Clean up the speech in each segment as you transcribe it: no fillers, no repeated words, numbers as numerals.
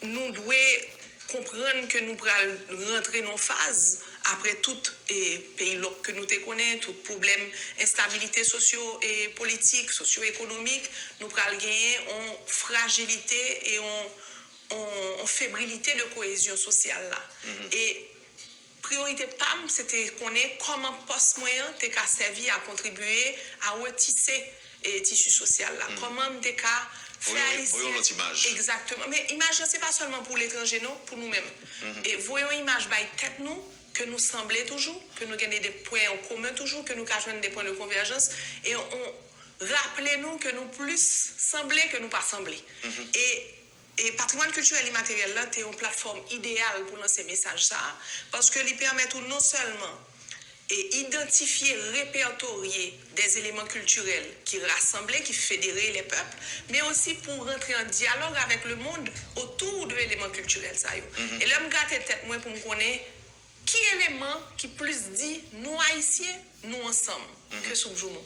nous devons comprendre que nous pourrons rentrer dans une phase après tout et pays que nous connaissons, tout problème, instabilité socio et politique, socio-économique, nous pourrons gagner en fragilité et en fébrilité de cohésion sociale là. Et priorité PAM, c'était qu'on ait comment poste moyen t'es qu'à servir à contribuer à retisser et tissu social là. Comment t'es qu'à faire ici. Voyons notre image. Exactement. Mais image, c'est pas seulement pour l'étranger, non, pour nous-mêmes. Et voyons image by tête nous, que nous semblons toujours, que nous gagnons des points en commun toujours, que nous cachons des points de convergence. Et rappelez-nous que nous plus semblons que nous pas semblons. Et patrimoine culturel immatériel là, c'est une plateforme idéale pour lancer message ça, parce que il permet tout non seulement et identifier, répertorier des éléments culturels qui rassemblent, qui fédèrent les peuples, mais aussi pour rentrer en dialogue avec le monde autour de l'élément culturel ça. Et là, je me tête moi pour me connaître qui élément qui plus dit nous haïtiens, nous ensemble, que sous-joumons.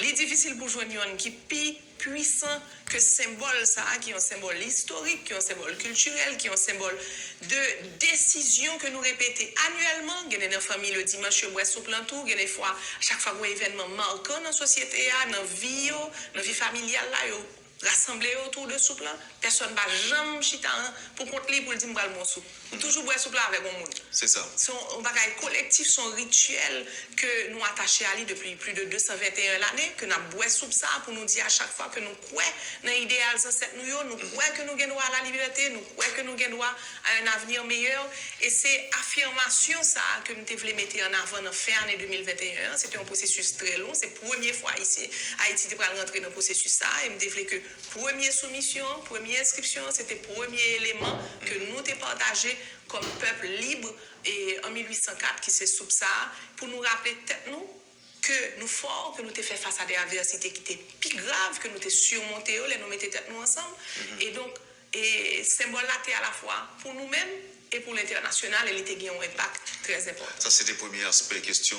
Il est difficile pour joindre un qui plus puissant que symbole ça, qui est un symbole historique, qui est un symbole culturel, qui est un symbole de décision que nous répétons annuellement. Il y a des familles le dimanche, bois sous plan tout, il y a des fois, chaque fois qu'il y a un événement marquant dans la société, dans la vie familiale, là, rassemblés autour de soupe là, personne va jamais chita pour compte libre pour dire m'bral mon soupe. Toujours boire soupe là avec mon monde. C'est ça. Son bagage collectif, son rituel que nous attachés à lui depuis plus de 221 années, que nous boire soupe ça pour nous dire à chaque fois que nous croyons dans l'idéal ancêtre nous croyons que nous gagnons droit à la liberté, nous croyons que nous gagnons droit à un avenir meilleur et c'est affirmation ça que nous devons mettre en avant dans fin année 2021, c'était un processus très long, c'est la première fois ici Haïti va rentrer dans le processus ça et me devons que première soumission, première inscription, c'était le premier élément que nous avons partagé comme peuple libre et en 1804 qui s'est sous ça pour nous rappeler tête nous que nous forts, que nous avons fait face à des adversités qui étaient plus graves, que nous avons surmonté, nous mettons tête nous ensemble. Et donc, et symbole là à la fois pour nous-mêmes et pour l'international, et il a un impact très important. Ça, c'était le premier aspect question.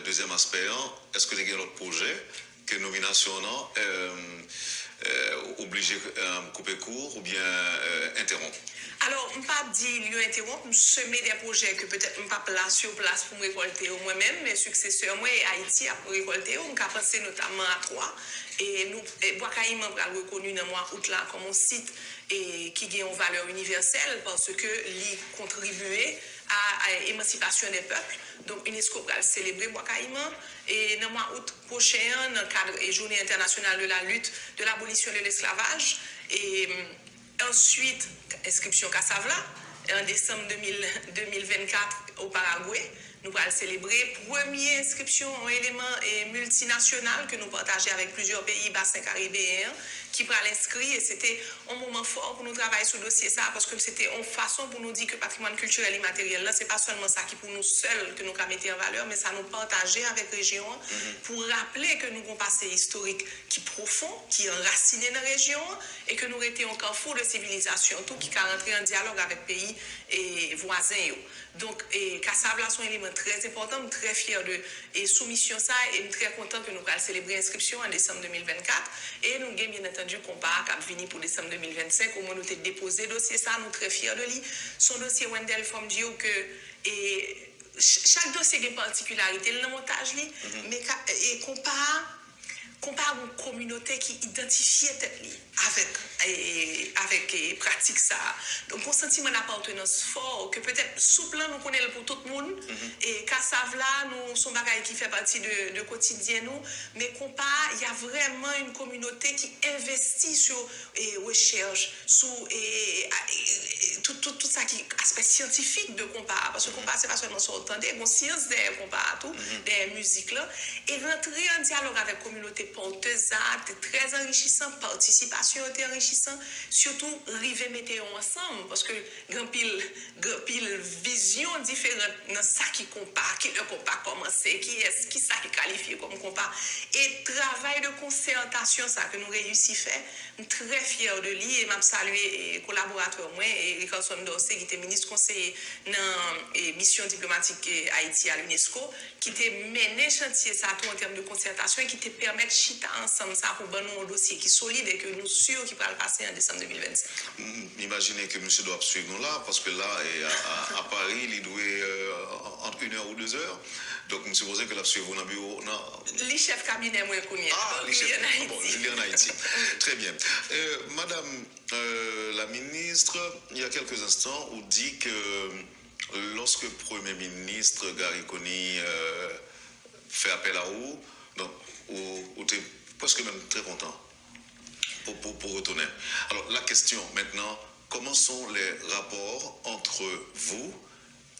Deuxième aspect, est-ce que vous avez d'autres projets que nomination obligé de couper court ou bien interrompre? Alors, je ne peux pas dire lieu interrompre, je semer des projets que peut-être je ne peux pas là sur place pour me récolter moi-même, mes successeurs, moi et Haïti, a récolter. On a pensé notamment à trois. Et nous, Boakaïman a reconnu dans le mois d'août là comme un site et qui a une valeur universelle parce que il contribuait à l'émancipation des peuples. Donc, UNESCO va célébrer Boakaïman. Et dans le mois d'août prochain, dans le cadre de la Journée internationale de la lutte de l'abolition de l'esclavage. Et ensuite, inscription Cassavla, en décembre 2024 au Paraguay. Nous allons célébrer première inscription en élément multinational que nous partageons avec plusieurs pays bassins caribéens qui pourraient l'inscrire. Et c'était un moment fort pour nous travailler sur le dossier ça parce que c'était une façon pour nous dire que le patrimoine culturel immatériel là, c'est pas seulement ça qui pour nous seuls que nous avons mis en valeur, mais ça nous partager avec la région pour rappeler que nous avons un passé historique qui est profond, qui est enraciné dans la région et que nous étions encore carrefour de civilisation, tout qui a rentré en dialogue avec pays et voisins. Donc, Cassavla sont un élément très important, très fier de et soumission ça et très content que nous allons célébrer l'inscription en décembre 2024 et nous avons bien entendu compas qui a venu pour décembre 2025 au moins nous avons déposé le dossier ça, nous très fiers de lui. Son dossier Wendell Fomdio que et chaque dossier a une particularité le montage mais et compare une communauté qui identifie avec pratique ça. Donc, un sentiment d'appartenance fort que peut-être sous plan nous connaissons pour tout le monde et Cassavla nous son bagage qui fait partie de quotidien nous, mais il y a vraiment une communauté qui investit sur recherche, sur tout ça qui aspect scientifique de compas parce que compas c'est pas seulement sur entendre, bon science des compas tout, des musiques là et rentrer en dialogue avec la communauté porteuse c'est très enrichissant, participation est enrichissant, surtout river mettre ensemble parce que grand pile vision différente dans ça qui compare, qui le compare commencer, qui ça qui qualifie comme compare et travail de concertation ça que nous réussi faire, très fier de lui et m'a saluer collaborateur moi et Ricardo Dorsey qui était ministre conseiller dans mission diplomatique Haïti à l'UNESCO qui était mené chantier ça tout en termes de concertation et qui te permettre chita ensemble ça pour nous un dossier qui est solide et que nous sûrs qu'il va le passer en décembre 2025. Imaginez que monsieur doit suivre nous là, parce que là, à Paris, il doit entre 1 heure ou 2 heures. Donc, je suppose que la suivre dans le bureau. Les chefs cabinet, moi, je connais. Ah, les chefs. Bon, il est en Haïti. Très bien. Madame la ministre, il y a quelques instants, on dit que lorsque le Premier ministre Gary Coney fait appel à vous, donc, vous êtes presque même très content pour retourner. Alors, la question maintenant, comment sont les rapports entre vous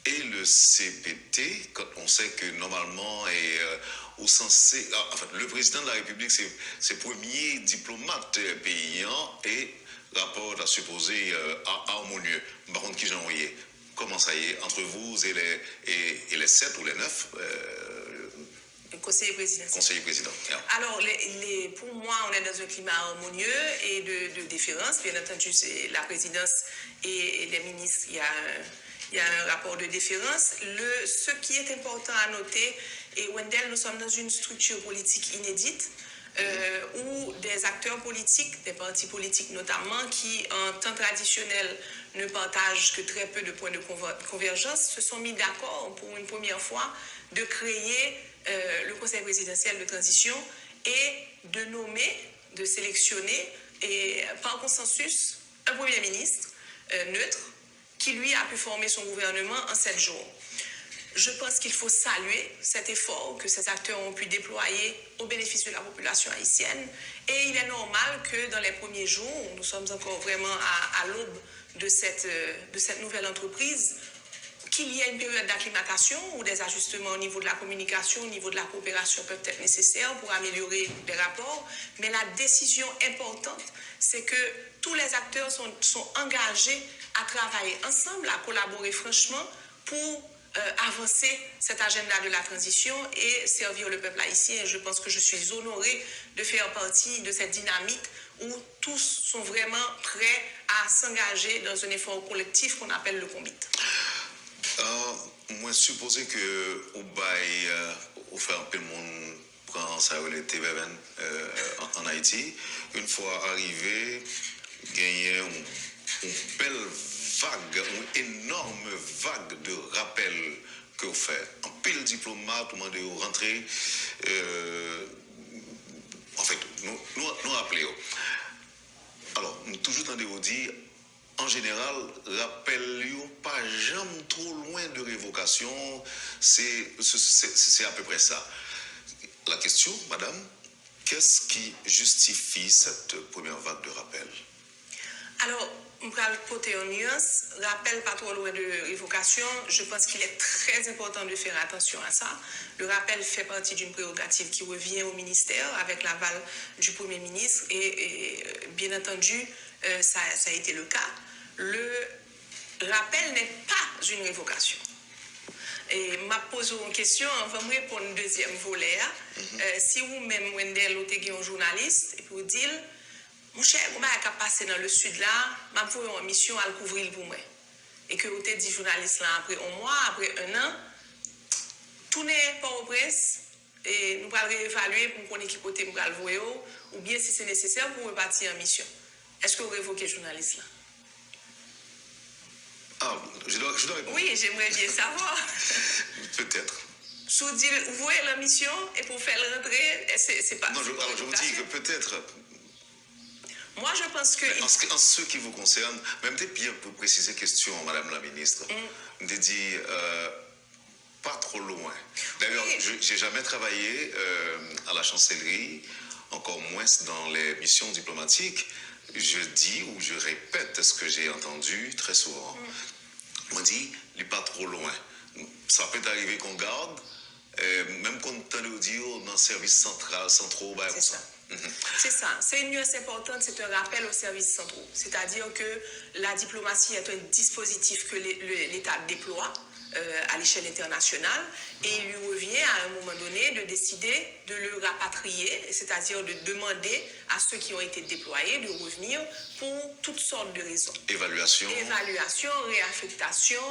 et le CPT, quand on sait que normalement, le président de la République, c'est le premier diplomate paysan et rapport à supposer harmonieux. Par contre, qui j'en voyais? Comment ça y est, entre vous et les 7 ou les 9 conseiller présidentiel. Conseiller président. Yeah. Alors, pour moi, on est dans un climat harmonieux et de déférence. Bien entendu, c'est la présidence et les ministres, il y a un rapport de déférence. Ce qui est important à noter, et Wendell, nous sommes dans une structure politique inédite, où des acteurs politiques, des partis politiques notamment, qui en temps traditionnel ne partagent que très peu de points de convergence, se sont mis d'accord pour une première fois de créer le Conseil présidentiel de transition et de nommer, de sélectionner, et par consensus, un Premier ministre neutre qui, lui, a pu former son gouvernement en 7 jours. Je pense qu'il faut saluer cet effort que ces acteurs ont pu déployer au bénéfice de la population haïtienne. Et il est normal que dans les premiers jours, nous sommes encore vraiment à l'aube de cette nouvelle entreprise, qu'il y ait une période d'acclimatation où des ajustements au niveau de la communication, au niveau de la coopération peuvent être nécessaires pour améliorer les rapports. Mais la décision importante, c'est que tous les acteurs sont engagés à travailler ensemble, à collaborer franchement pour avancer cet agenda de la transition et servir le peuple haïtien. Je pense que je suis honorée de faire partie de cette dynamique où tous sont vraiment prêts à s'engager dans un effort collectif qu'on appelle le COMBIT. Moi, supposé que au fait un peu le monde prend ça les TVN en Haïti, une fois arrivé, gagner une belle vague, une énorme vague de rappels que vous faites. En pile diplomate, vous de rentrer, en fait, nous rappelez. Alors, nous toujours tendez vous dire, en général, rappel pas jamais trop loin de révocation, c'est à peu près ça. La question, madame, qu'est-ce qui justifie cette première vague de rappel? Alors, on va le porter en nuance. Rappel pas trop loin de révocation. Je pense qu'il est très important de faire attention à ça. Le rappel fait partie d'une prérogative qui revient au ministère avec l'aval du Premier ministre et bien entendu, ça a été le cas. Le rappel n'est pas une révocation. Et m'a posé une question, on va me répondre une deuxième volet. Si vous-même, Wendell, vous êtes un journaliste, et vous dites, mon cher, comment est-ce qu'il passé dans le sud là, m'a fait une mission à le couvrir pour moi. Et que vous êtes dit journaliste là après un mois, après 1 an, tout n'est pas au presse, et nous allons réévaluer pour qu'on ait qui côté nous allons voir, ou bien si c'est nécessaire pour repartir en mission. Est-ce que vous révoquez journaliste là? Ah, je dois répondre. Oui, j'aimerais bien savoir. Peut-être. Si vous dites, vous voyez la mission et pour faire le retrait, c'est pas. Non, je vous dis que peut-être. Moi, je pense que. En ce qui vous concerne, même des pires pour préciser question, madame la ministre, de dire pas trop loin. D'ailleurs, oui. Je n'ai jamais travaillé à la chancellerie, encore moins dans les missions diplomatiques. Je dis ou je répète ce que j'ai entendu très souvent. On dit, il n'est pas trop loin. Ça peut arriver qu'on garde, même qu'on tente de dire dans le service central, bah, c'est ça. C'est ça. C'est une nuance importante, c'est un rappel aux services centraux. C'est-à-dire que la diplomatie est un dispositif que l'État déploie à l'échelle internationale et il lui revient à un moment donné de décider de le rapatrier, c'est-à-dire de demander à ceux qui ont été déployés de revenir pour toutes sortes de raisons. Évaluation, réaffectation,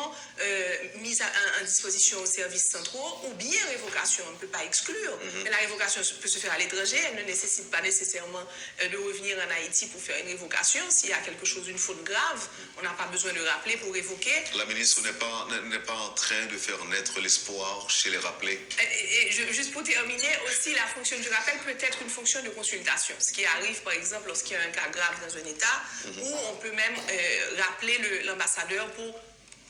mise en disposition aux services centraux ou bien révocation. On ne peut pas exclure. Mais la révocation peut se faire à l'étranger. Elle ne nécessite pas nécessairement de revenir en Haïti pour faire une révocation. S'il y a quelque chose, une faute grave, on n'a pas besoin de rappeler pour révoquer. La ministre n'est pas en train de faire naître l'espoir chez les rappelés. Juste pour terminer, aussi la fonction du rappel peut être une fonction de consultation. Ce qui arrive par exemple lorsqu'il y a un cas grave dans un État, où on peut même rappeler l'ambassadeur pour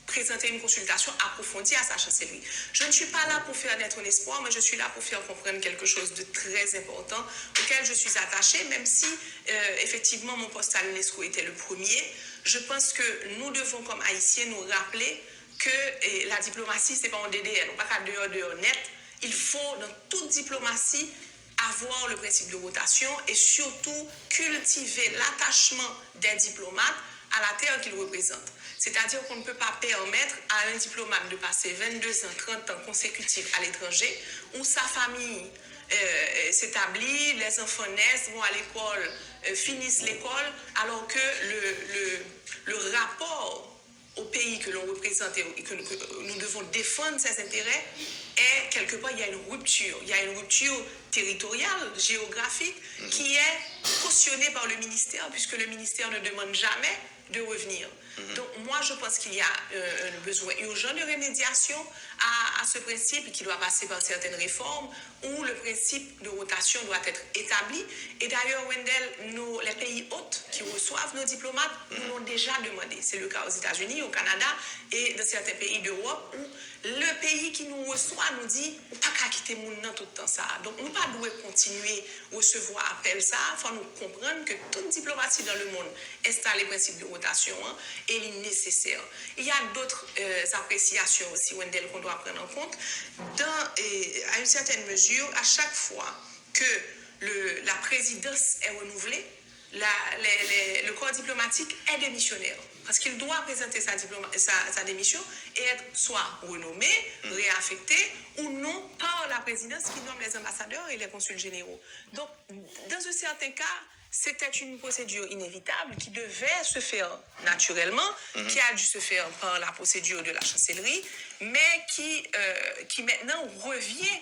présenter une consultation approfondie à sa chancellerie. Je ne suis pas là pour faire naître un espoir, mais je suis là pour faire comprendre quelque chose de très important auquel je suis attachée, même si effectivement mon poste à l'UNESCO était le premier. Je pense que nous devons comme Haïtiens nous rappeler que la diplomatie, ce n'est pas un DDR, on pas qu'à dehors net. Il faut, dans toute diplomatie, avoir le principe de rotation et surtout cultiver l'attachement des diplomates à la terre qu'ils représentent. C'est-à-dire qu'on ne peut pas permettre à un diplomate de passer 22 ans, 30 ans consécutifs à l'étranger, où sa famille s'établit, les enfants naissent, vont à l'école, finissent l'école, alors que le rapport au pays que l'on représente et que nous devons défendre ses intérêts, et quelque part, il y a une rupture. Il y a une rupture territoriale, géographique, qui est cautionnée par le ministère, puisque le ministère ne demande jamais de revenir. Donc, moi, je pense qu'il y a un besoin urgent de rémédiation à ce principe qui doit passer par certaines réformes où le principe de rotation doit être établi. Et d'ailleurs, Wendell, les pays hôtes qui reçoivent nos diplomates nous l'ont déjà demandé. C'est le cas aux États-Unis, au Canada et dans certains pays d'Europe où le pays qui nous reçoit nous dit « pas qu'à quitter mon nom tout le temps ça ». Donc, nous ne pouvons pas continuer à recevoir appel ça. Il faut nous comprendre que toute diplomatie dans le monde installe les principes de rotation et il est nécessaire. Il y a d'autres appréciations aussi, Wendell, qu'on doit prendre en compte. À une certaine mesure, à chaque fois que la présidence est renouvelée, le corps diplomatique est démissionnaire. Parce qu'il doit présenter sa démission et être soit renommé, réaffecté ou non par la présidence qui nomme les ambassadeurs et les consuls généraux. Donc, dans un certain cas, c'était une procédure inévitable qui devait se faire naturellement, qui a dû se faire par la procédure de la chancellerie, mais qui maintenant revient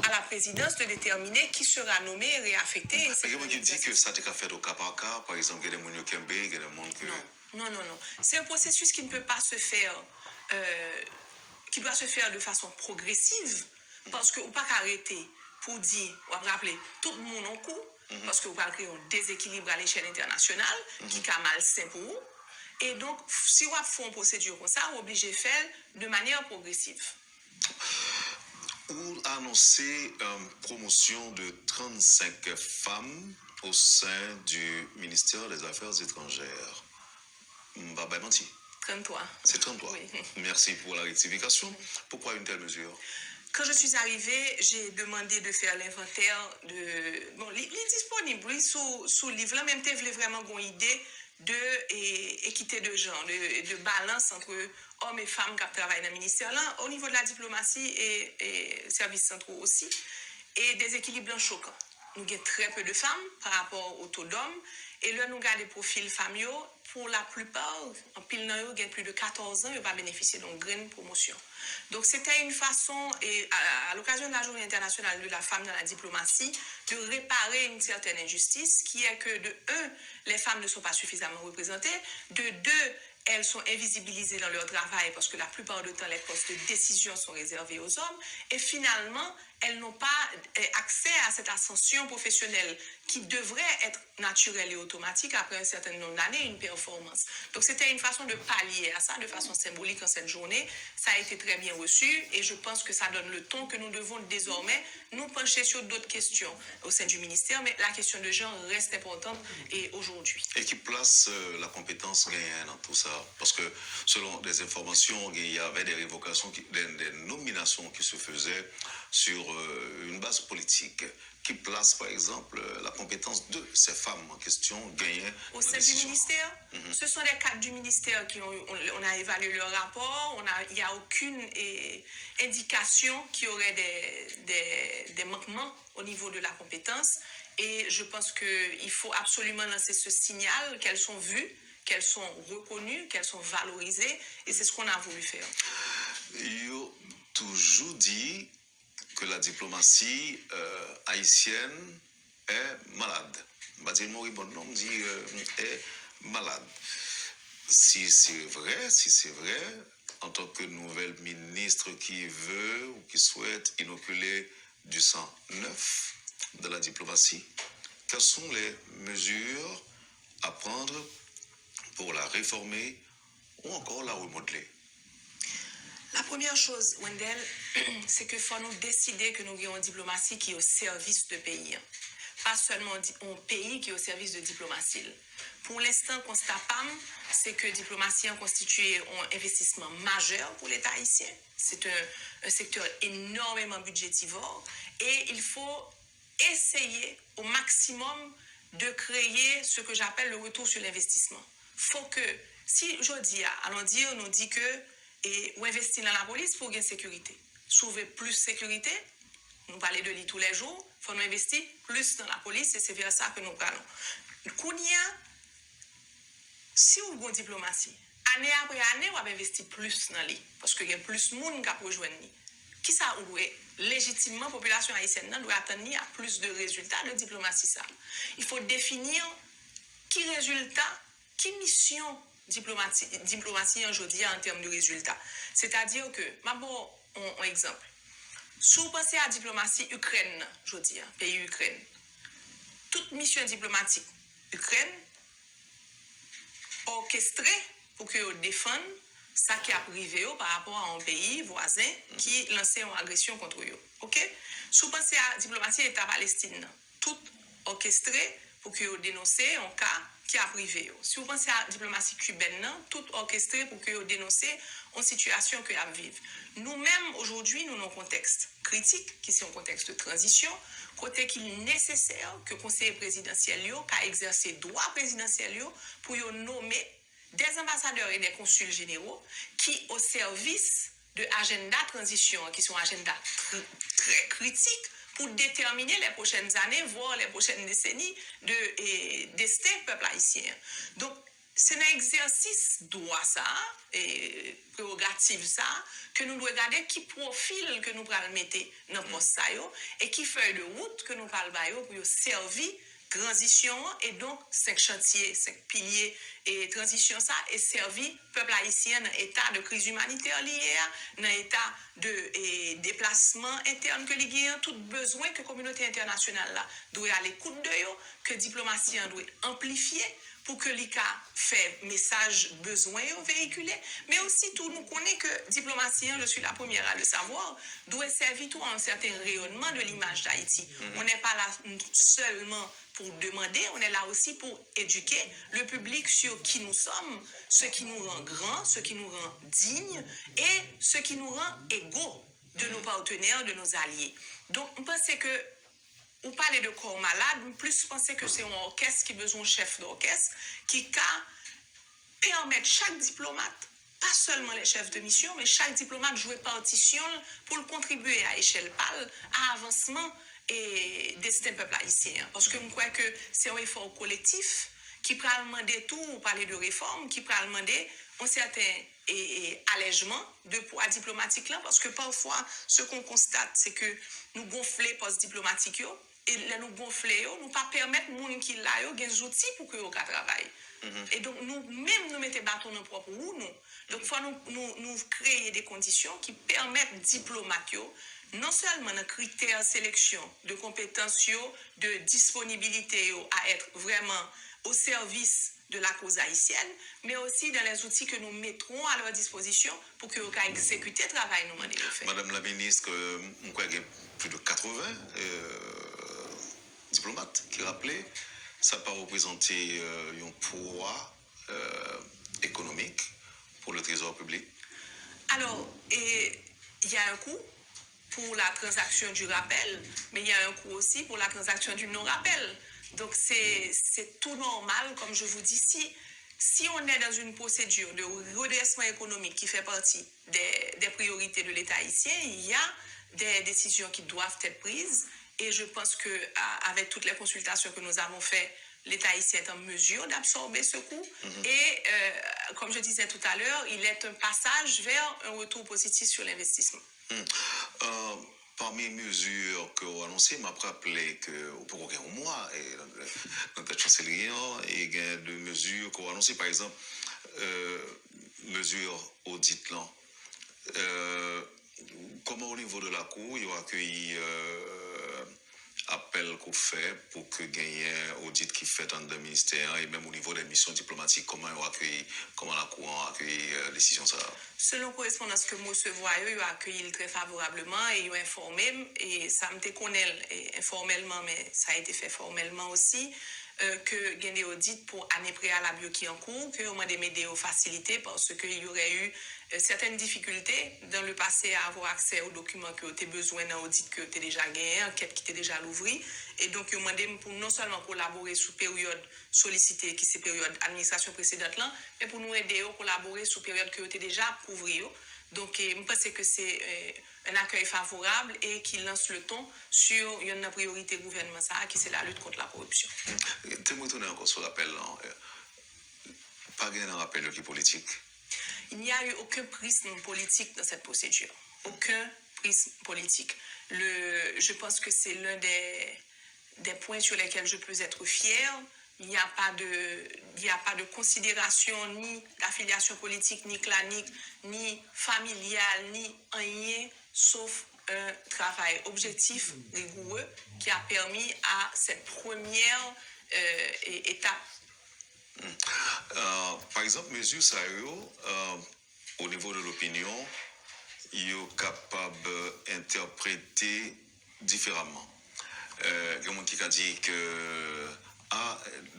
à la présidence de déterminer qui sera nommé et réaffecté. Il y a des gens qui disent que ça a fait au cas par cas, par exemple, il y a des gens qui ont il y a des gens qui... Non. C'est un processus qui ne peut pas se faire, qui doit se faire de façon progressive, parce qu'on ne peut pas arrêter pour dire, on va rappeler, tout le monde en coup, parce que vous parlez un déséquilibre à l'échelle internationale, qui est malsain pour vous. Et donc, si on fait une procédure comme ça, on est obligé de faire de manière progressive. Ou annoncer une promotion de 35 femmes au sein du ministère des Affaires étrangères. Bah, menti. 33. C'est 33. Oui. Merci pour la rectification. Pourquoi une telle mesure? Quand je suis arrivée, j'ai demandé de faire l'inventaire de... Bon, il est disponible, oui, sous le livre. Là, même, tu voulais vraiment une idée d'équité de genre, de balance entre hommes et femmes qui travaillent dans le ministère. Là, au niveau de la diplomatie et services centraux aussi, et des équilibres choquants. Nous avons très peu de femmes par rapport au taux d'hommes. Et là, nous avons des profils familiaux. Pour la plupart, en pile dans eux, plus de 14 ans, ils vont bénéficier d'une grande promotion. Donc, c'était une façon, et à l'occasion de la Journée internationale de la femme dans la diplomatie, de réparer une certaine injustice qui est que, de un, les femmes ne sont pas suffisamment représentées, de deux, elles sont invisibilisées dans leur travail parce que la plupart du temps, les postes de décision sont réservés aux hommes. Et finalement, elles n'ont pas accès à cette ascension professionnelle qui devrait être naturelle et automatique après un certain nombre d'années, une performance. Donc, c'était une façon de pallier à ça, de façon symbolique en cette journée. Ça a été très bien reçu et je pense que ça donne le ton que nous devons désormais nous pencher sur d'autres questions au sein du ministère, mais la question de genre reste importante et aujourd'hui. Et qui place la compétence gagnante dans tout ça? Parce que selon des informations, il y avait des révocations, des nominations qui se faisaient sur une base politique qui place, par exemple, la compétence de ces femmes en question gagner au sein du ministère. Ce sont les cadres du ministère qui on a évalué leur rapport. Il n'y a aucune indication qu'il y aurait des manquements au niveau de la compétence. Et je pense qu'il faut absolument lancer ce signal qu'elles sont vues, qu'elles sont reconnues, qu'elles sont valorisées. Et c'est ce qu'on a voulu faire. Il a toujours dit que la diplomatie haïtienne est malade. Badil Moribond dit est malade. Si c'est vrai, en tant que nouvelle ministre qui veut ou qui souhaite inoculer du sang neuf de la diplomatie, quelles sont les mesures à prendre pour la réformer ou encore la remodeler? La première chose, Wendell, c'est qu'il faut nous décider que nous avons une diplomatie qui est au service de pays. Pas seulement un pays qui est au service de diplomatie. Pour l'instant, constat PAM, c'est que la diplomatie a constitué un investissement majeur pour l'État haïtien. C'est un secteur énormément budgétivore et il faut essayer au maximum de créer ce que j'appelle le retour sur l'investissement. Faut que, si je dis, allons dire, nous dit que et ou investir dans la police pour gagner sécurité. Sauver plus sécurité, nous parlons de lui tous les jours, il faut nous investir plus dans la police et c'est vers ça que nous parlons. Kounia, si on a une diplomatie, année après année, on va investir plus dans lui parce qu'il y a plus de monde qui a rejoindre lui. Qui ça ou légitimement, la population haïtienne doit attendre à plus de résultats de diplomatie. Ça. Il faut définir qui résultat, qui mission diplomatie aujourd'hui en termes de résultats. C'est-à-dire que, d'abord, un exemple. Si vous pensez à la diplomatie Ukraine, je dis, pays Ukraine, toute mission diplomatique Ukraine orchestrée pour que vous défendent ça qui a privé par rapport à un pays voisin qui lançait une agression contre eux. OK? Si vous pensez à la diplomatie État Palestine, tout orchestré pour que vous dénoncez un cas qui a privé. Si vous pensez à la diplomatie cubaine, tout orchestré pour que vous dénoncez une situation que vous vivez. Nous-mêmes, aujourd'hui, nous avons un contexte critique, qui est un contexte de transition, côté qu'il est nécessaire que le conseil présidentiel ait exercé droit présidentiel pour nommer des ambassadeurs et des consuls généraux qui, au service de l'agenda transition, qui sont agenda très critiques, pour déterminer les prochaines années, voire les prochaines décennies de destin peuple haïtien. Donc, c'est un exercice droit ça, et prérogative ça, que nous devons regarder qui profil que nous allons mettre dans le poste et qui feuille de route que nous allons pour servir transition et donc 5 chantiers, 5 piliers et transition ça et servi peuple haïtien dans état de crise humanitaire lié dans état de déplacement interne que li gagne tout besoin que communauté internationale là doit aller l'écoute de yo que diplomatie doit amplifier pour que l'ICA fait message besoin véhiculé, mais aussi tout nous connaît que diplomatie, je suis la première à le savoir, doit servir tout à un certain rayonnement de l'image d'Haïti. On n'est pas là seulement pour demander, on est là aussi pour éduquer le public sur qui nous sommes, ce qui nous rend grands, ce qui nous rend dignes et ce qui nous rend égaux de nos partenaires, de nos alliés. Donc, on pense que ou parler de corps malade, plus penser que c'est un orchestre qui a besoin de chef d'orchestre, qui permet chaque diplomate, pas seulement les chefs de mission, mais chaque diplomate jouer partition pour contribuer à échelle pâle à l'avancement et destin peuple haïtien. Parce que je crois que c'est un effort collectif qui peut demander tout, ou parler de réforme, qui peut demander un certain allègement de poids diplomatique là, parce que parfois, ce qu'on constate, c'est que nous gonflons les postes diplomatiques, et là, nous gonflons, nous pas permettre aux gens qui là, des outils pour que nous travaillent. Et donc, nous-mêmes, nous mettons bâton dans propre roue, nous. Donc, il faut nous créer des conditions qui permettent aux diplomates, non seulement dans critères de sélection, de compétences, de disponibilité à être vraiment au service de la cause haïtienne, mais aussi dans les outils que nous mettrons à leur disposition pour que nous puissions exécuter le travail que nous demandons de faire. Madame la ministre, je crois qu'il y a plus de 80 diplomates qui rappelaient, ça peut représenter un poids économique pour le trésor public. Alors, il y a un coût pour la transaction du rappel, mais il y a un coût aussi pour la transaction du non-rappel. Donc, c'est tout normal, comme je vous dis. Si on est dans une procédure de redressement économique qui fait partie des priorités de l'État haïtien, il y a des décisions qui doivent être prises. Et je pense qu'avec toutes les consultations que nous avons faites, l'État haïtien est en mesure d'absorber ce coût. Et comme je disais tout à l'heure, il est un passage vers un retour positif sur l'investissement. Parmi les mesures que vous annoncez, m'a rappelé que pour un mois, dans la chancellerie, il y a des mesures que vous annoncez, par exemple, mesures audit là. Comment au niveau de la Cour, il y a accueilli appel qu'on fait pour que gagne un audit qui fait dans le ministère et même au niveau des missions diplomatiques, comment la Cour a accueilli décision ça? Selon correspondance que moi recevons, ils ont accueilli très favorablement et ils ont informé, et ça me connaît informellement, mais ça a été fait formellement aussi, que il y a des audits pour année préalable qui en cours, que on a des facilités parce qu'il y aurait eu certaines difficultés dans le passé à avoir accès aux documents que tu as besoin d'un audit que tu as déjà gagné, enquête qui t'est déjà l'ouvri. Et donc, ils ont demandé pour non seulement collaborer sous période sollicitée, qui c'est période administration précédente là, mais pour nous aider à collaborer sous période que tu as déjà couvri. Donc, je pense que c'est un accueil favorable et qui lance le ton sur une priorité gouvernementale qui c'est la lutte contre la corruption. Tu me retourner encore sur l'appel, pas un rappel qui politique. Il n'y a eu aucun prisme politique dans cette procédure. Aucun prisme politique. Je pense que c'est l'un des points sur lesquels je peux être fière. Il n'y a pas de considération ni d'affiliation politique, ni clanique, ni familiale, ni rien, sauf un travail objectif, rigoureux, qui a permis à cette première étape. Par exemple, mesure ça au niveau de l'opinion, il est capable d'interpréter différemment. Il y a des gens qui ont dit que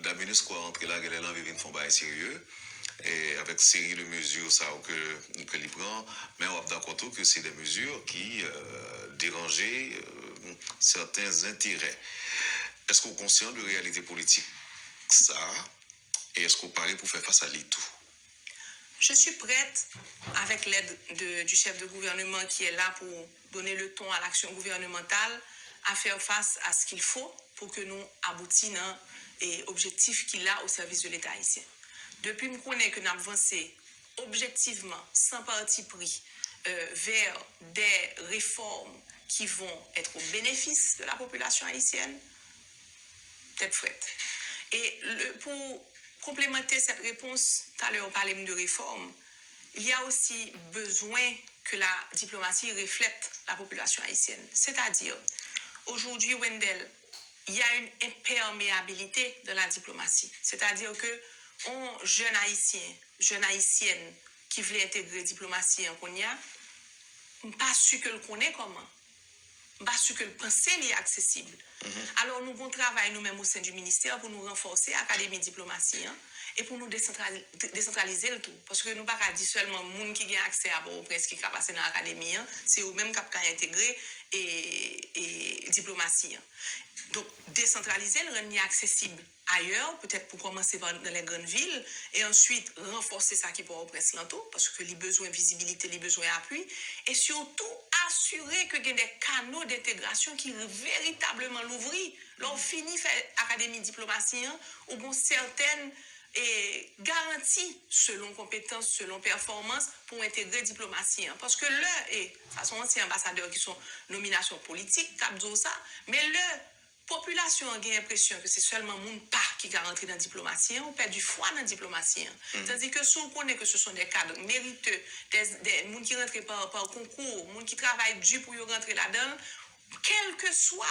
la ministre quoi entre là, elle est là, elle font bail sérieux. Et avec série de mesures ça que il prend, mais on va d'accord que c'est des mesures qui dérangeaient certains intérêts. Est-ce qu'on est conscient de la réalité politique ça? Et est-ce qu'on parle pour faire face à tout? Je suis prête, avec l'aide du chef de gouvernement qui est là pour donner le ton à l'action gouvernementale, à faire face à ce qu'il faut pour que nous aboutissions et objectif qu'il a au service de l'État haïtien. Depuis que je connais que nous avons avancé objectivement, sans parti pris, vers des réformes qui vont être au bénéfice de la population haïtienne, tête frette. Et pour complémenter cette réponse, tout à l'heure on parlait de réforme, il y a aussi besoin que la diplomatie reflète la population haïtienne. C'est-à-dire, aujourd'hui, Wendell, il y a une imperméabilité de la diplomatie. C'est-à-dire que un jeune haïtien, jeune haïtienne qui voulait intégrer la diplomatie en Konya, pas sûr que le connaît comment. Pas sûr que le pensée est accessible. Alors, nous avons travaillé nous-mêmes au sein du ministère pour nous renforcer l'Académie de diplomatie et pour nous décentraliser le tout. Parce que nous ne pouvons pas dire seulement les gens qui ont accès à Port-au-Prince qui sont passés dans l'Académie, c'est eux-mêmes qui ont intégré et diplomatie. Donc, décentraliser, le rendre accessible ailleurs, peut-être pour commencer dans les grandes villes, et ensuite renforcer ça qui est Port-au-Prince l'entour, parce que les besoins de visibilité, les besoins d'appui, et surtout assurer que il y a des canaux d'intégration qui véritablement l'ouvrir. Là, on finit faire académie de diplomatie, où bon certaines garanties selon compétences, selon performance pour intégrer diplomatie. Parce que ça sont anciens ambassadeurs qui sont nominations politiques, cap ça, mais population a l'impression que c'est seulement les gens qui sont rentrés dans la diplomatie, on perd du foi dans la diplomatie. Tandis que si on connaît que ce sont des cadres mériteux, des gens qui rentrent par concours, des gens qui travaillent dur pour rentrer là-dedans, quel que soit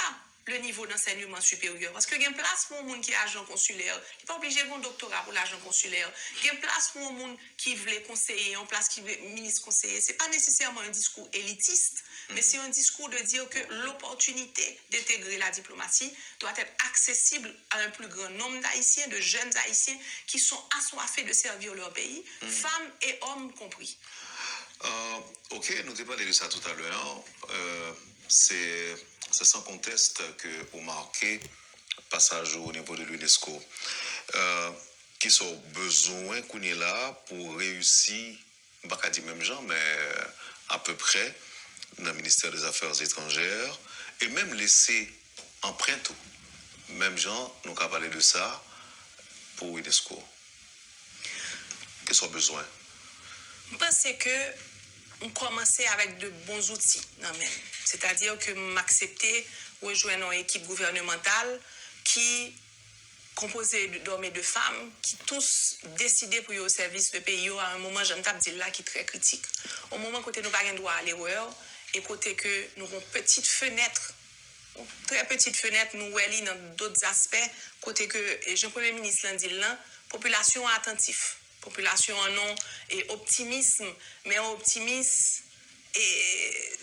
le niveau d'enseignement supérieur. Parce qu'il y a une place pour les gens qui sont agent consulaire. Il n'est pas obligé de un doctorat pour l'agent consulaire. Il y a une place pour les gens qui veulent conseiller, une place qui veut ministre conseiller. Ce n'est pas nécessairement un discours élitiste, mais c'est un discours de dire que l'opportunité d'intégrer la diplomatie doit être accessible à un plus grand nombre d'Haïtiens, de jeunes Haïtiens qui sont assoiffés de servir leur pays, femmes et hommes compris. Ok, nous avons parlé de ça tout à l'heure. C'est sans conteste que vous marquez passage au niveau de l'UNESCO. Qui sont besoin qu'on est là pour réussir, pas dire même gens, mais à peu près, dans le ministère des Affaires étrangères, et même laisser empreinte. Même gens, nous avons parlé de ça pour l'UNESCO. Quels sont besoins? Je pense que on commençait avec de bons outils, non même. C'est-à-dire que m'accepter rejoindre une équipe gouvernementale qui composée d'hommes et de femmes qui tous décidaient pour y au service de pays à un moment, j'aime dire là, qui est très critique. Au moment côté nous pas droit à l'erreur et côté que nous avons une petite fenêtre, très petite fenêtre, nous voyons dans d'autres aspects, côté que le Premier ministre l'a dit là, population attentive, population en non et optimisme, mais un optimisme et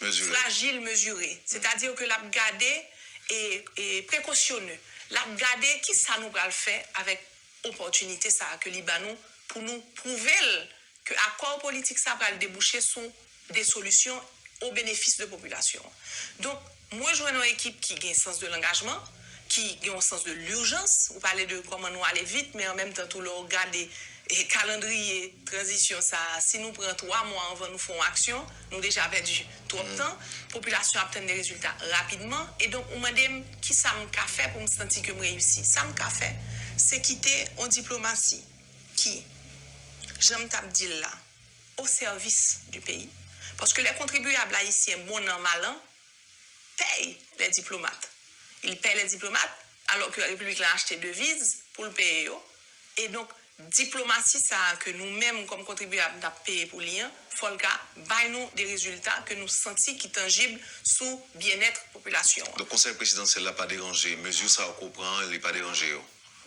fragile, mesuré. C'est-à-dire que l'a gardé et précautionneux. La regarder qui ça nous va le faire avec opportunité ça que Libanon pour nous prouver que accord politique ça va le déboucher sur des solutions au bénéfice de la population. Donc moi je vois une équipe qui a un sens de l'engagement, qui a un sens de l'urgence. Vous parlez de comment nous aller vite, mais en même temps tout le regarder et calendrier transition ça si nous prenons 3 mois avant nous faire action nous déjà perdu trop de temps population obtient des résultats rapidement et donc on m'a dit qui ça me fait pour me sentir que je réussis ça me fait c'est quitter en diplomatie qui j'aime t'a dit là au service du pays parce que les contribuables haïtiens bon an mal an payent les diplomates ils payent les diplomates alors que la République a acheté devises pour le payer et donc diplomatie ça que nous-mêmes comme contribuables d'à payer pour lien faut le cas nous des résultats que nous sentons qui tangibles sous bien-être population. Le conseil présidentiel n'a pas dérangé, mesure ça on comprend, il n'est pas dérangé.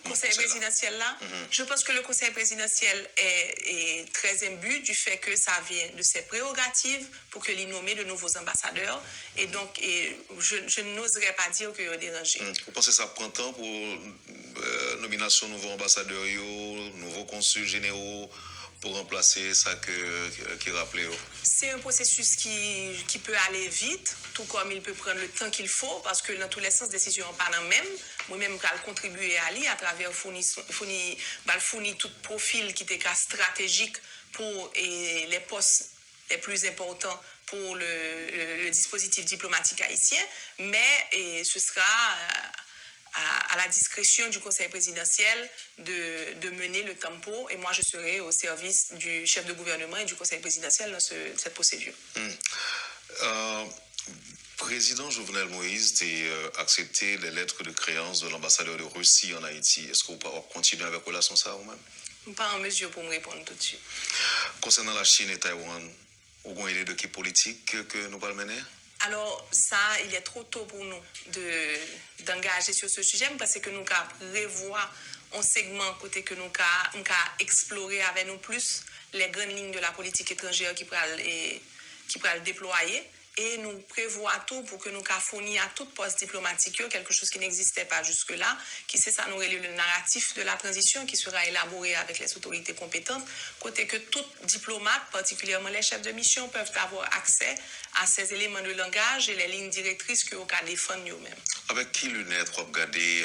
Conseil présidentiel là, je pense que le conseil présidentiel est très imbu du fait que ça vient de ses prérogatives pour que l'il nomme de nouveaux ambassadeurs et donc je n'oserais pas dire qu'il est dérangé. Vous pensez que ça prend temps pour nomination de nouveaux ambassadeurs, nouveaux consuls généraux pour remplacer ça qui rappelait? C'est un processus qui peut aller vite, tout comme il peut prendre le temps qu'il faut, parce que dans tous les sens, décision pas dans même. Moi-même, je contribuer à lui à travers fournir tout profil qui était stratégique pour les postes les plus importants pour le dispositif diplomatique haïtien, mais ce sera à la discrétion du conseil présidentiel de mener le tempo et moi je serai au service du chef de gouvernement et du conseil présidentiel dans cette procédure. Président Jovenel Moïse a accepté les lettres de créance de l'ambassadeur de Russie en Haïti. Est-ce que vous pouvez continuer avec relation ça ou même? Je ne suis pas en mesure pour me répondre tout de suite. Concernant la Chine et Taïwan, vous avez une idée de qui politique que nous allons mener? Alors ça, il est trop tôt pour nous d'engager sur ce sujet parce que nous avons revoir un segment côté que nous avons explorer avec nous plus les grandes lignes de la politique étrangère qui pourra le déployer et nous prévoir tout pour que nous fournir à toute poste diplomatique quelque chose qui n'existait pas jusque-là, qui c'est ça nous relève le narratif de la transition qui sera élaboré avec les autorités compétentes, côté que tout diplomate, particulièrement les chefs de mission, peuvent avoir accès à ces éléments de langage et les lignes directrices que vous défendre nous-mêmes. Avec qui lunettes pour regarder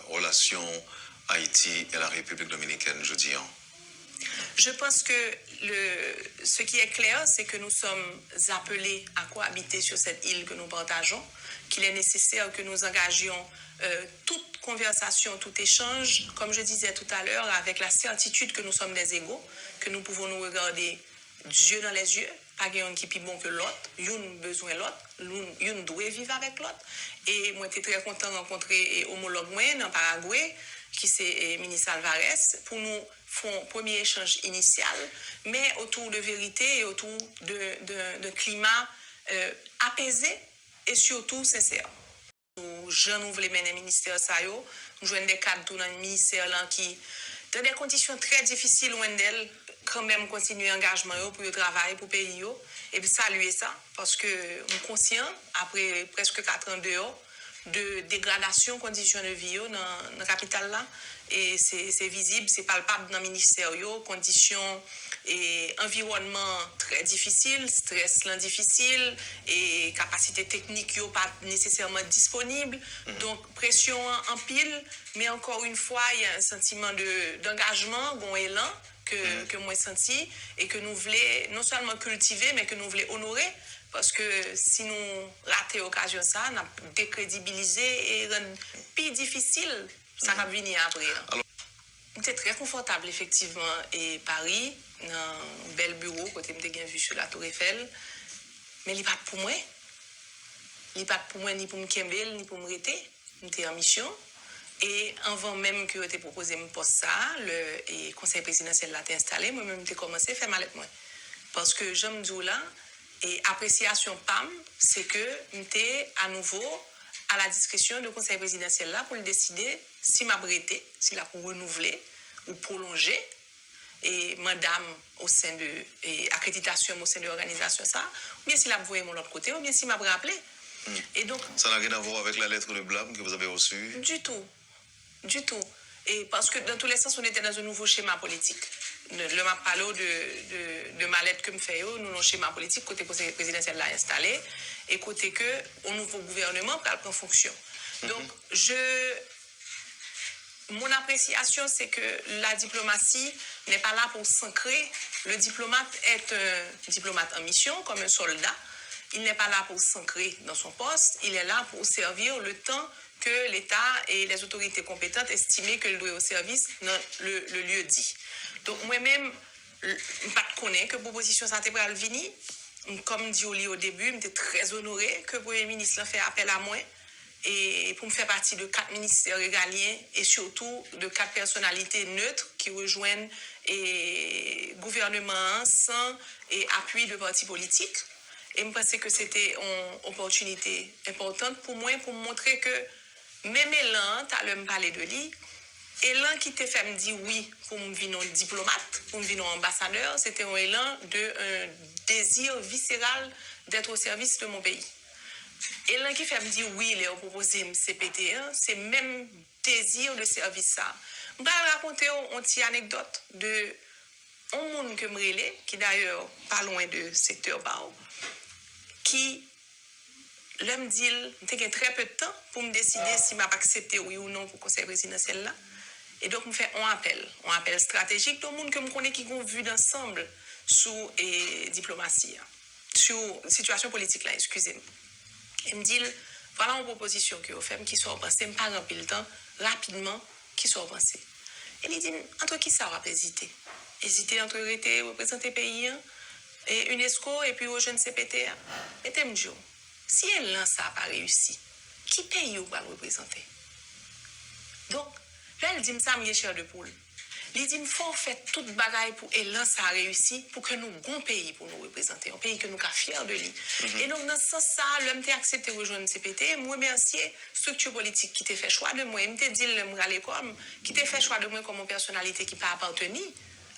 relations Haïti et la République dominicaine, je dis? Je pense que ce qui est clair, c'est que nous sommes appelés à cohabiter sur cette île que nous partageons, qu'il est nécessaire que nous engagions toute conversation, tout échange, comme je disais tout à l'heure, avec la certitude que nous sommes des égaux, que nous pouvons nous regarder Dieu dans les yeux, pas quelqu'un qui est plus bon que l'autre, une besoin l'autre, une doit vivre avec l'autre. Et moi, j'étais très content de rencontrer homologue moi dans Paraguay, qui c'est ministre Alvarez, pour nous faire un premier échange initial, mais autour de vérité et autour de climat apaisé et surtout sincère. Je nous voulons mener le ministère ça yo, nous jouons des cadres dans le ministère là qui dans des conditions très difficiles loin d'elle quand même continuer engagement pour le travail pour pays yo et puis saluer ça parce que nous conscient après presque 4 ans dehors de dégradation conditions de vie dans la capitale là et c'est visible, c'est palpable dans le ministère conditions et environnement très difficile, stress difficile et capacité technique pas nécessairement disponible, donc pression en pile, mais encore une fois il y a un sentiment d'engagement, bon élan que moi senti et que nous voulons non seulement cultiver mais que nous voulons honorer. Parce que si nous ratons l'occasion ça, nous avons décrédibilisé et rendre plus difficile ça va venir après. J'étais très confortable effectivement et Paris, dans un bel bureau côté me bien vu sur la Tour Eiffel, mais il n'est pas pour moi. Il n'est pas pour moi ni pour me kembel ni pour me rester. J'étais en mission et avant même que tu proposé me poste ça, le conseil présidentiel l'a installé, moi-même j'ai commencé à faire mal avec moi. Parce que j'aime dire là et appréciation PAM, c'est que j'étais à nouveau à la discrétion du conseil présidentiel là pour décider si m'a prêté, si la pour renouveler ou prolonger et madame au sein de accréditation au sein de l'organisation ça, ou bien si la voyé mon autre côté ou bien si m'a rappelé. Et donc ça n'a rien à voir avec la lettre de blâme que vous avez reçue? Du tout. Et parce que dans tous les sens, on était dans un nouveau schéma politique. Le m'a parlé de ma lettre que me fait, nous avons un schéma politique côté conseil présidentiel l'a installé et côté que au nouveau gouvernement prend fonction. Donc mon appréciation c'est que la diplomatie n'est pas là pour s'ancrer. Le diplomate est un diplomate en mission comme un soldat. Il n'est pas là pour s'ancrer dans son poste, il est là pour servir le temps que l'État et les autorités compétentes estiment qu'il doit au service dans le lieu dit. Donc moi-même, je ne connais pas que proposition santé pour venir. Comme dit au début, j'étais très honoré que le Premier ministre fait appel à moi et pour me faire partie de 4 ministères régaliens et surtout de 4 personnalités neutres qui rejoignent et gouvernement sans et appui de partis politiques. Et je pensais que c'était une opportunité importante pour moi pour montrer que même Elan, tu as parlé de lui, Elan qui t'a fait me dire oui pour me venir diplomate, pour me venir ambassadeur, c'était un élan de désir viscéral d'être au service de mon pays. Elan qui fait me dire oui, il a proposé CPT1, c'est même désir de service ça. Je vais raconter une petite anecdote de un monde que me relais, qui d'ailleurs pas loin de secteur Bao, qui l'homme dit j'ai très peu de temps pour me décider si m'a accepté oui ou non pour le conseil présidentiel là et donc me fait un appel stratégique tout le monde que me connaît qui ont vu d'ensemble sur diplomatie sur situation politique là excusez-moi et me dit voilà une proposition que vous faites qui soit pensée me pas remplir le temps rapidement qui soit pensée et il dit entre qui ça va hésiter entre représenter pays et UNESCO et puis au jeune CPT et t'aime dire si elle lance ça pas réussi qui pays ou va le représenter donc là elle dit ça m'y cher de poule il dit faut faire toute bagaille pour elle lance ça réussi pour que nous bon pays pour nous représenter un pays que nous sommes fiers de lui et donc dans ce sens ça l'homme t'a accepté rejoindre CPT moi merci structure politique qui t'a fait choix de moi me t'a dit le m'aller comme qui t'a fait choix de moi comme une personnalité qui pas appartenir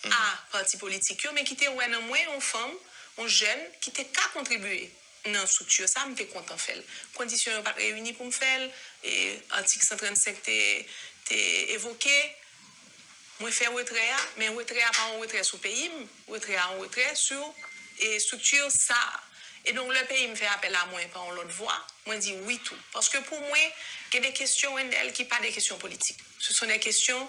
à parti politique mais qui était ouais non moins une femme un jeune qui était qu'à contribuer dans structure ça me fait content faire conditions pas réunies pour me faire et article 135 t'es évoqué moi faire retrait mais retrait pas un retrait sur pays retrait un retrait sur et structure ça et donc le pays me fait appel à moi par l'autre voix moi dit oui tout parce que pour moi il y a des questions qui pas des questions politiques ce sont des questions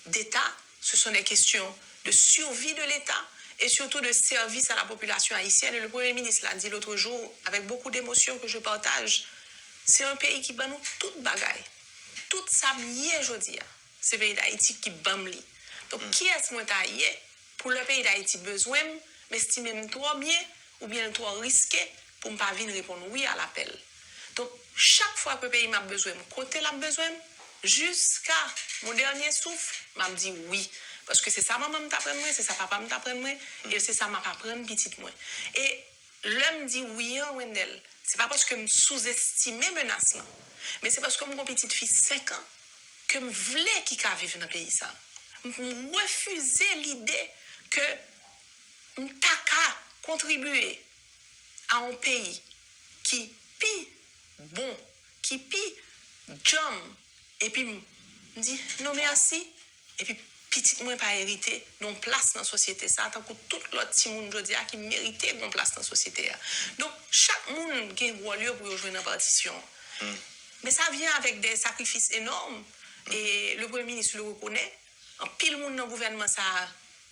d'État ce sont des questions de survie de l'État et surtout de service à la population haïtienne. Et le Premier ministre l'a dit l'autre jour, avec beaucoup d'émotion que je partage, c'est un pays qui bat nous toute bagaille. Toute sa mienne, je dis. C'est le pays d'Haïti qui bat nous. Donc, qui est-ce que je pour le pays d'Haïti besoin, m'estimer trop bien ou bien trop risqué pour ne pas venir répondre oui à l'appel. Donc, chaque fois que le pays m'a besoin, côté l'a besoin, jusqu'à mon dernier souffle, m'a dit oui. Parce que c'est ça maman m'apprend moi, c'est ça papa m'apprend moi, et c'est ça m'a apprendre petite moi. Et l'homme dit oui Wendell, c'est pas parce que me sous-estimer menace là, mais c'est parce que mon petite fille 5 ans que me voulait qui ka vivre dans pays ça. Me refuser l'idée que m'taka contribuer à un pays qui pi bon, qui pi jam et puis me dit non merci et puis petit moi pas hérité non place dans la société ça tant que tout l'autre petit monde jodi a qui méritait une place dans la société. Donc chaque monde qui a un rôle pour jouer dans partition. Mais ça vient avec des sacrifices énormes et le Premier ministre le reconnaît. En pile monde dans le gouvernement ça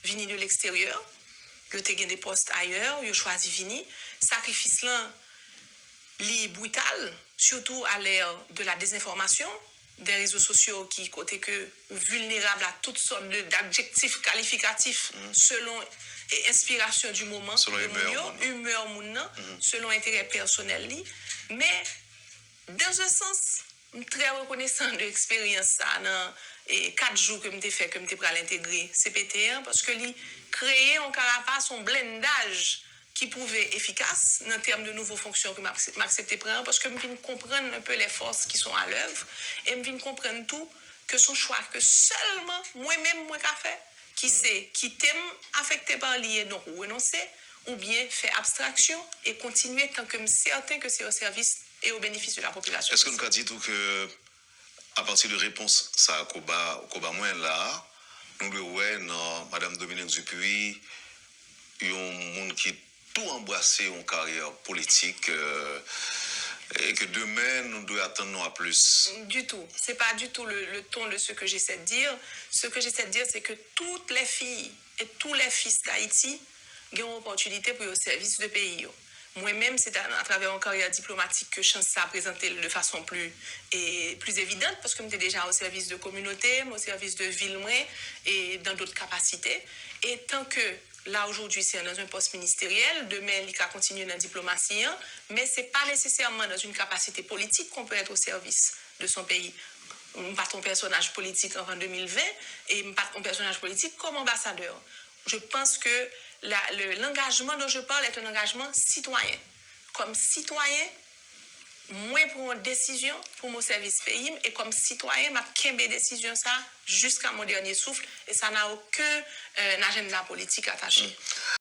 venu de l'extérieur. Il a des postes ailleurs, il a choisi vini. Sacrifice là li brutal, surtout à l'ère de la désinformation, des réseaux sociaux qui côté que vulnérables à toutes sortes d'adjectifs qualificatifs selon et inspiration du moment, selon humeur moun, selon intérêt personnel li. Mais dans un sens, je suis très reconnaissant de l'expérience ça dans et 4 jours que je fait que je pour l'intégrer CPT1 parce que li créer un carapace, un blindage qui pouvait efficace en termes de nouvelles fonctions que m'accepter prendre parce que je viens comprendre un peu les forces qui sont à l'œuvre et je viens comprendre tout que son choix que seulement moi-même moi qu'a fait qui t'aime affecté par lié donc renoncer ou bien faire abstraction et continuer tant que je suis certain que c'est au service et au bénéfice de la population. Est-ce que nous avons dit tout que à partir de réponse ça au Koba moins là nous le ouais non madame Dominique Dupuis il y a un monde qui tout embrassé en carrière politique et que demain nous devons attendre à plus. Du tout. C'est pas du tout le ton de ce que j'essaie de dire. Ce que j'essaie de dire, c'est que toutes les filles et tous les fils d'Haïti ont une opportunité pour au service de pays. Moi-même, c'est à travers une carrière diplomatique que je ça présenté de façon plus évidente parce que j'étais déjà au service de communauté, au service de ville et dans d'autres capacités. Et tant que là, aujourd'hui, c'est dans un poste ministériel. Demain, il va continuer dans la diplomatie. Mais ce n'est pas nécessairement dans une capacité politique qu'on peut être au service de son pays. Je ne suis pas un personnage politique en 2020 et je ne suis pas un personnage politique comme ambassadeur. Je pense que l'engagement dont je parle est un engagement citoyen. Comme citoyen, moi, pour une décision pour mon service pays, et comme citoyen, je vais décision ça jusqu'à mon dernier souffle, et ça n'a aucun agenda politique attaché.